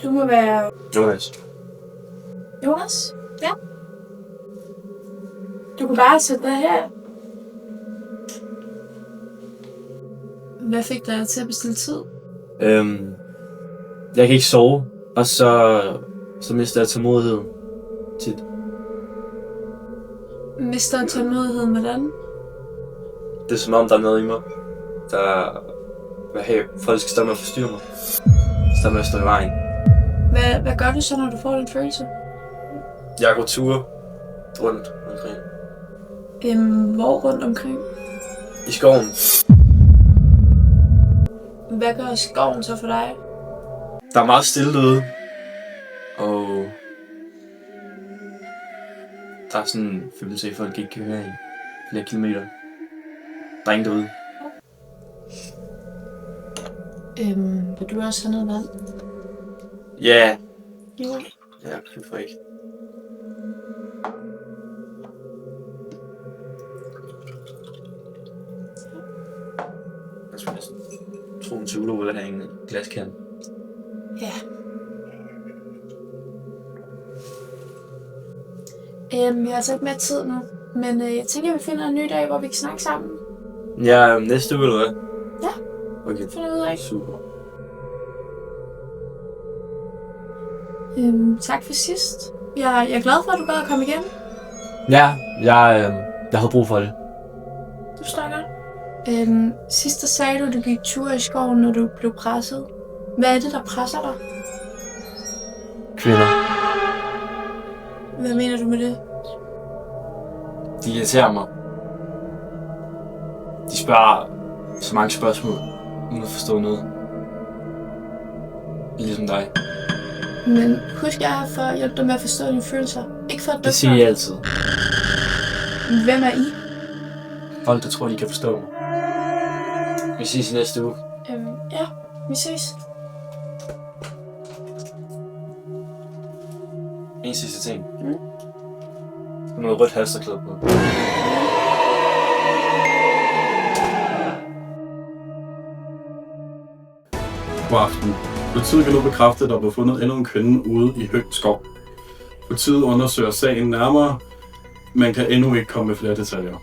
Du må være... Jonas. Jonas? Ja. Du kan bare sætte dig her. Hvad fik dig til at bestille tid? Jeg kan ikke sove, og så mister jeg tålmodigheden tit. Mister tålmodigheden hvordan? Det er som om, der er noget i mig, der vil have, folk skal stoppe med at forstyrre mig. Stoppe med at stå i vejen. Hvad gør du så, når du får den følelse? Jeg går ture rundt omkring. Hvor rundt omkring? I skoven. Hvad gør skoven så for dig? Der er meget stille derude. Og der er sådan en følelse af, at folk ikke kan høre i flere kilometer. Der er ingen derude. Vil du også have noget vand? Ja. Jo. Ja, hvorfor ikke? Jeg skulle næsten tro, en psykolog vil have en glaskande. Ja. Jeg har altså ikke mere tid nu, men jeg tænker, at vi finder en ny dag, hvor vi kan snakke sammen. Ja, næste uge eller hvad? Ja. Okay. Finder ud af. Super. Tak for sidst. Jeg er glad for, at du gad at komme igen. Ja, jeg havde brug for det. Du står godt. Sidst der sagde du, at du gik ture i skoven, når du blev presset. Hvad er det, der presser dig? Kvinder. Hvad mener du med det? De irriterer mig. De spørger så mange spørgsmål, uden at forstå noget. Ligesom dig. Men husk, jeg er her for at hjælpe dig med at forstå dine følelser. Ikke for at dømme Det siger jeg altid. Hvem er I? Folk, der tror, de kan forstå mig. Vi ses i næste uge. Ja, vi ses. En sidste ting. Du har noget rødt halsterklæde på. God aften. Politiet kan nu bekræfte, at der blev fundet endnu en kvinde ude i Høng Skov. Politiet undersøger sagen nærmere, men kan endnu ikke komme med flere detaljer.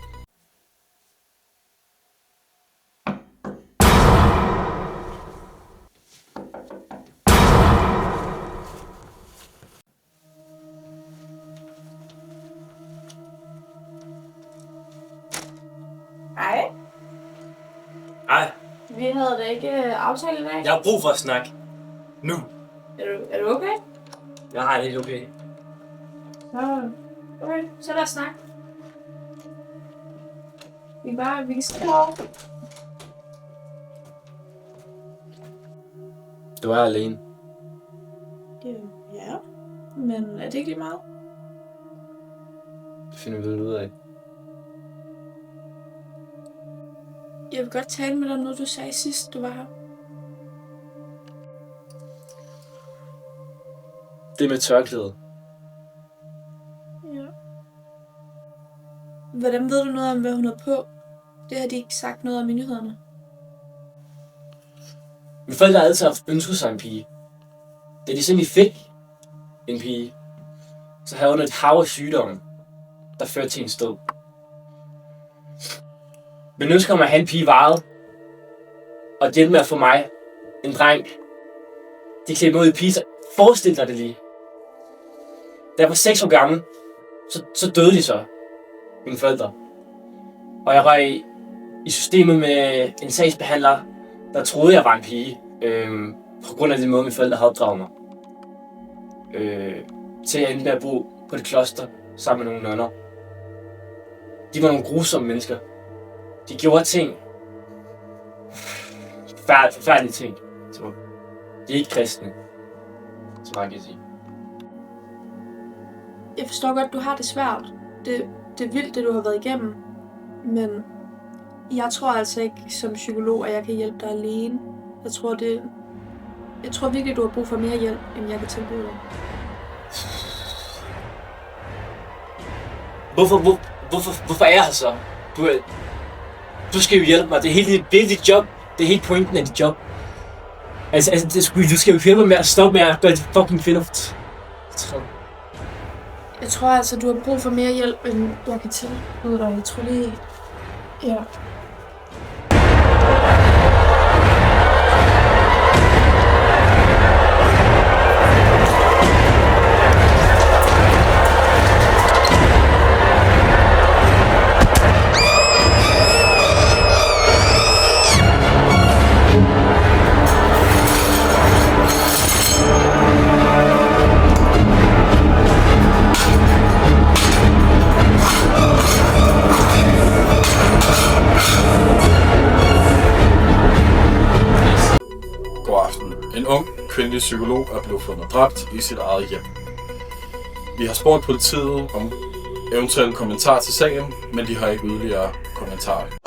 Hej. Ej, Vi havde da ikke aftalt i dag. jeg har brug for at snakke. Nu. Er du okay? Jeg har det helt okay. Okay, så lad os snakke. Vi kan skrive over. Du er alene. Ja, men er det ikke lige meget? Det finder vi vel ud af. Jeg vil godt tale med dig om noget, du sagde sidst, du var her. Det med tørklædet. Ja. Hvordan ved du noget om, hvad hun har på? Det har de ikke sagt noget om i nyhederne. Mine forældre har altid haft ønsket sig en pige. Da de simpelthen fik en pige, så havde hun et hav af sygdomme, der førte til en død. Men ønsker om at have en pige varet, og hjælpe med at få mig, en dreng. De klædte mig ud i pige, så forestil dig det lige. Da jeg var 6 år gammel, så døde de så, mine forældre. Og jeg røg i systemet med en sagsbehandler, der troede jeg var en pige, på grund af den måde, mine forældre havde opdraget mig. Til at ende med at bo på et kloster sammen med nogle nonner. De var nogle grusomme mennesker. De gjorde ting. Forfærdelige ting. De er ikke kristne, så man kan sige. Jeg forstår godt, du har det svært. Det er vildt, det du har været igennem. Men jeg tror altså ikke som psykolog, at jeg kan hjælpe dig alene. Jeg tror virkelig, du har brug for mere hjælp, end jeg kan tilbyde dig. Hvorfor er jeg her så? Du skal jo hjælpe mig. Det er hele dit job. Det er hele pointen af dit job. Du skal jo hjælpe mig med at stoppe med at gøre de fucking kvinder fortræd. Jeg tror altså, du har brug for mere hjælp, end jeg kan tilbyde dig. Jeg tror lige... Ja. God aften. En ung kvindelig psykolog er blevet fundet dræbt i sit eget hjem. Vi har spurgt politiet om eventuelle kommentarer til sagen, men de har ikke yderligere kommentarer.